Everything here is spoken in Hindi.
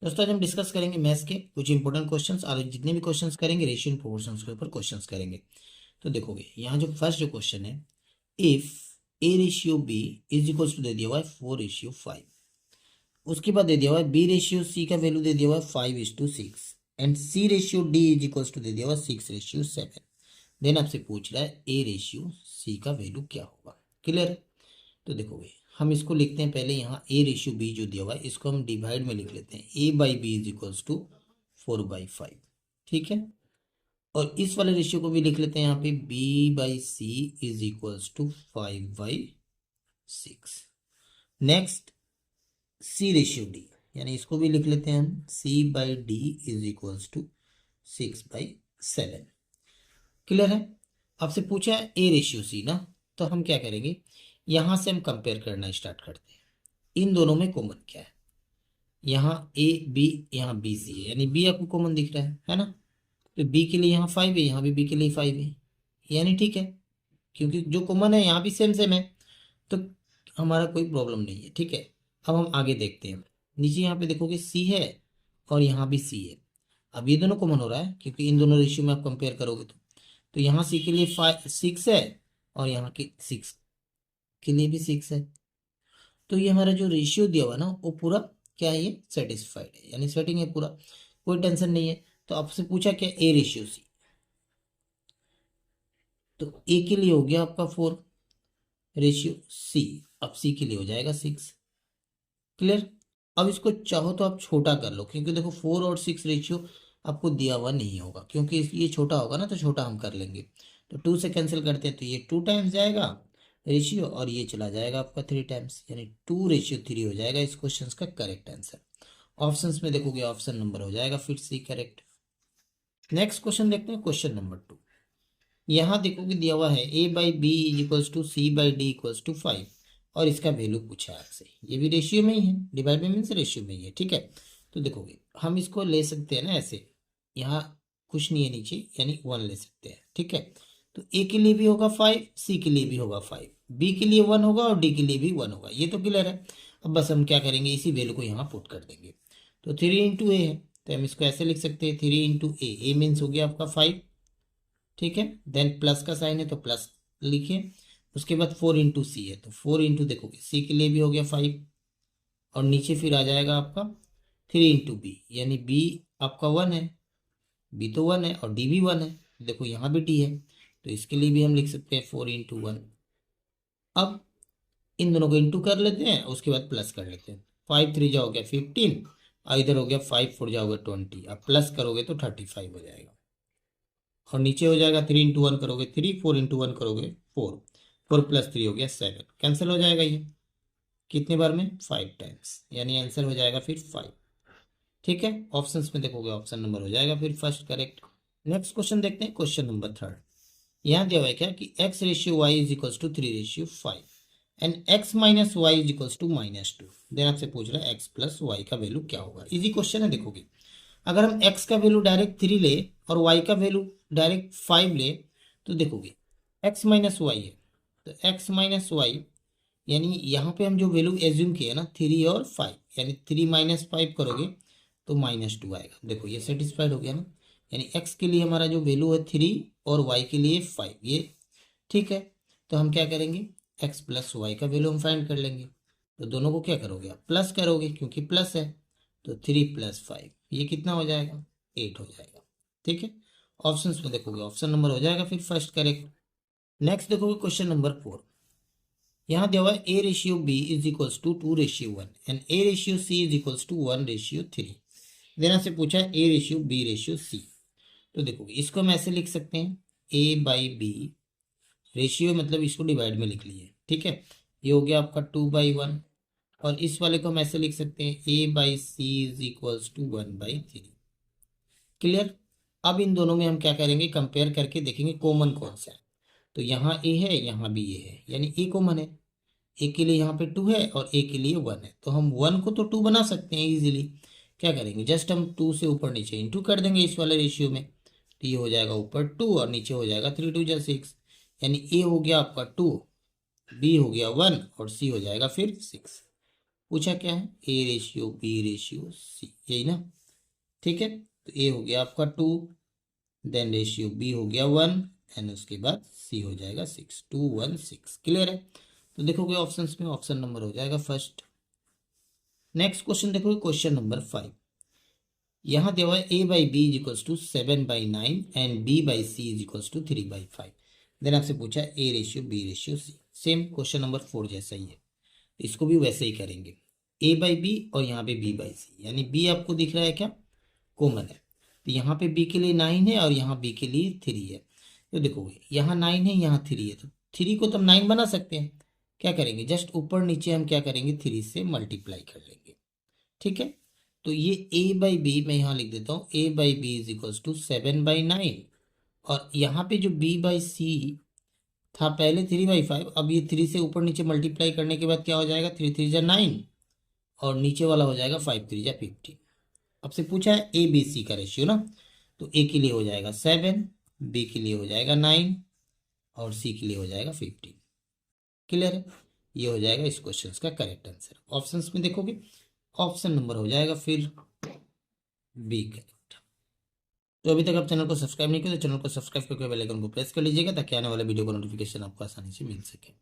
दोस्तों आज हम डिस्कस करेंगे मैथ्स के कुछ इंपॉर्टेंट क्वेश्चंस और जितने भी क्वेश्चंस करेंगे रेशियो एंड प्रोपोर्शंस के ऊपर क्वेश्चंस करेंगे। तो देखोगे यहाँ जो फर्स्ट जो क्वेश्चन है, if A ratio B is equals to दे दिया हुआ है 4:5। उसके बाद दे दिया हुआ है बी रेशियो सी का वैल्यू दे दिया हुआ है 5:6 and C ratio D is equals to दे दिया हुआ है 6:7। देन आपसे पूछ रहा है ए रेशियो सी का वैल्यू क्या होगा। क्लियर है? तो देखोगे हम इसको लिखते हैं पहले, यहाँ ए रेशियो बी जो दिया हुआ है इसको हम डिवाइड में लिख लेते हैं, A by B is equals to 4/5। ठीक है, और इस वाले रेशियो को भी लिख लेते हैं यहाँ पे, B by C is equals to 5/6। Next C ratio D, यानी इसको भी लिख लेते हैं हम, C by D is equals to 6/7। Clear है? आपसे पूछा है ए रेशियो सी ना, तो हम क्या करेंगे, यहां से हम कंपेयर करना स्टार्ट करते हैं। इन दोनों में कॉमन क्या है, यहाँ ए बी, यहाँ बी सी है, यानी बी आपको कॉमन दिख रहा है ना। तो बी के लिए यहाँ 5 है, यहाँ भी बी के लिए 5 है, यानी ठीक है, क्योंकि जो कॉमन है यहाँ भी सेम सेम है, तो हमारा कोई प्रॉब्लम नहीं है। ठीक है, अब हम आगे देखते हैं। नीचे यहाँ पे देखोगे सी है और यहाँ भी सी है। अब ये दोनों कॉमन हो रहा है क्योंकि इन दोनों रेशियो में आप कंपेयर करोगे तो यहाँ सी के लिए 6 है और यहाँ के 6 के लिए भी 6 है। तो ये हमारा जो रेशियो दिया हुआ ना वो पूरा क्या है, ये सेटिस्फाइड है, यानी सेटिंग है पूरा, कोई टेंशन नहीं है। तो आपसे पूछा क्या, ए रेशियो सी, तो ए के लिए हो गया आपका 4 रेशियो सी, अब सी के लिए हो जाएगा 6। क्लियर? अब इसको चाहो तो आप छोटा कर लो, क्योंकि देखो 4 और 6 रेशियो आपको दिया हुआ नहीं होगा, क्योंकि ये छोटा होगा ना, तो छोटा हम कर लेंगे। तो 2 से कैंसिल करते हैं तो ये 2 टाइम्स जाएगा रेशियो, और ये चला जाएगा आपका 3 टाइम्स, यानी 2:3 हो जाएगा इस क्वेश्चन का करेक्ट आंसर। ऑप्शंस में देखोगे ऑप्शन नंबर हो जाएगा फिर सी करेक्ट। नेक्स्ट क्वेश्चन देखते हैं, क्वेश्चन नंबर 2। यहाँ देखोगे दिया हुआ है A by B equals to C by D equals to 5, और इसका वैल्यू पूछा है आपसे। ये भी रेशियो में ही है, डिवाइड में मीन्स रेशियो में ही है। ठीक है, तो देखोगे हम इसको ले सकते हैं ना ऐसे, यहाँ कुछ नहीं है नीचे, यानी 1 ले सकते हैं। ठीक है, तो ए के लिए भी होगा 5, सी के लिए भी होगा 5, बी के लिए 1 होगा और डी के लिए भी 1 होगा, ये तो क्लियर है। अब बस हम क्या करेंगे, इसी वैल्यू को यहाँ पुट कर देंगे। तो 3 × ए है, तो हम इसको ऐसे लिख सकते हैं, 3 × ए मीन्स हो गया आपका 5। ठीक है, देन प्लस का साइन है तो प्लस लिखिए। उसके बाद 4 × सी है, तो 4 देखोगे सी के लिए भी हो गया 5, और नीचे फिर आ जाएगा आपका 3 × बी, यानी बी आपका 1 है, बी तो 1 है और डी भी 1 है, देखो यहाँ भी डी है, तो इसके लिए भी हम लिख सकते हैं 4 × 1। अब इन दोनों को इंटू कर लेते हैं, उसके बाद प्लस कर लेते हैं। 5 × 3 जाओगे 15, और इधर हो गया 5 × 4 जाओगे 20, अब प्लस करोगे तो 35 हो जाएगा, और नीचे हो जाएगा 3 × 1 करोगे 3, 4 × 1 करोगे 4, 4 + 3 हो गया 7, कैंसिल हो जाएगा ये कितने बार में, 5 टाइम्स, यानी आंसर हो जाएगा फिर 5। ठीक है, ऑप्शंस में देखोगे ऑप्शन नंबर हो जाएगा फिर फर्स्ट करेक्ट। नेक्स्ट क्वेश्चन देखते हैं, क्वेश्चन नंबर 3। यहाँ दिया हुआ है क्या कि x ratio y is equals to 3:5 and x minus y is equals to -2। Then आपसे पूछ रहा है x प्लस वाई का वैल्यू क्या होगा। इजी क्वेश्चन है, देखोगे अगर हम x का वैल्यू डायरेक्ट 3 ले और y का वैल्यू डायरेक्ट 5 ले, तो देखोगे x माइनस वाई है, तो x माइनस वाई, यानी यहाँ पे हम जो वैल्यू एज्यूम किया ना 3 और 5, यानी 3 - 5 करोगे तो -2 आएगा। देखो ये सेटिस्फाइड हो गया ना, यानी x के लिए हमारा जो वैल्यू है 3 और y के लिए 5, ये ठीक है। तो हम क्या करेंगे, x प्लस वाई का वैल्यू हम फाइंड कर लेंगे। तो दोनों को क्या करोगे आप, प्लस करोगे क्योंकि प्लस है, तो 3 + 5 ये कितना हो जाएगा, 8 हो जाएगा। ठीक है, ऑप्शंस में देखोगे ऑप्शन नंबर हो जाएगा फिर फर्स्ट करेक्ट। नेक्स्ट देखोगे क्वेश्चन नंबर 4। यहाँ दिया हुआ है A ratio B is equals to 2:1 and A ratio C is equals to 1:3। देना से पूछा है A ratio B ratio C. तो देखोगे इसको हम ऐसे लिख सकते हैं, ए बाई बी रेशियो, मतलब इसको डिवाइड में लिख लिए। ठीक है, ये हो गया आपका 2/1, और इस वाले को हम ऐसे लिख सकते हैं, A by C is equals to 1/3। Clear? अब इन दोनों में हम क्या करेंगे, कंपेयर करके देखेंगे कॉमन कौन सा है। तो यहाँ ए है, यहाँ भी ए है, यानी ए कॉमन है। ए के लिए यहाँ पे 2 है और ए के लिए 1 है, तो हम 1 को तो 2 बना सकते हैं इजीली। क्या करेंगे, जस्ट हम 2 से ऊपर नीचे इंटू कर देंगे इस वाले रेशियो में, तो ये हो जाएगा ऊपर 2 और नीचे हो जाएगा 3 × 2 = 6, यानी ए हो गया आपका 2, बी हो गया 1 और सी हो जाएगा फिर 6। पूछा क्या है, A ratio B ratio C, यही ना। ठीक है, तो ए हो गया आपका 2, देन रेशियो बी हो गया 1, एंड उसके बाद सी हो जाएगा 6, 2 1 6। क्लियर है। तो देखोगे ऑप्शंस में ऑप्शन नंबर हो जाएगा फर्स्ट। नेक्स्ट क्वेश्चन देखोगे, क्वेश्चन नंबर 5। यहाँ दिया हुआ है A by B is equals to 7/9 and B by C is equals to 3/5। Then आपसे पूछा A ratio B ratio C, same question number 4 जैसा ही है, इसको भी वैसे ही करेंगे। ए बाई बी और यहाँ पे बी बाई सी, यानी बी आपको दिख रहा है क्या, कॉमन है। तो यहाँ पे बी के लिए 9 है और यहाँ बी के लिए 3 है। तो देखोगे यहाँ 9 है, यहाँ 3 है, तो 3 को तो हम 9 बना सकते हैं। क्या करेंगे, जस्ट ऊपर नीचे हम क्या करेंगे, 3 से मल्टीप्लाई कर लेंगे। ठीक है, तो ये ए बाई बी मैं यहाँ लिख देता हूँ, A by B is equals to 7/9, और यहाँ पे जो बी बाई सी था पहले 3/5, अब ये 3 से ऊपर नीचे मल्टीप्लाई करने के बाद क्या हो जाएगा, 3 3 जा 9, और नीचे वाला हो जाएगा 5 3 जा 15। अब से पूछा है ए बी सी का रेशियो ना, तो ए के लिए हो जाएगा 7, बी के लिए हो जाएगा 9, और सी के लिए हो जाएगा 15। क्लियर है, ये हो जाएगा इस क्वेश्चन का करेक्ट आंसर। ऑप्शंस में देखोगे ऑप्शन नंबर हो जाएगा फिर बी करेक्ट। तो अभी तक आप चैनल को सब्सक्राइब नहीं किया तो चैनल को सब्सक्राइब करके बेल आइकन को प्रेस कर लीजिएगा, ताकि आने वाले वीडियो का नोटिफिकेशन आपको आसानी से मिल सके।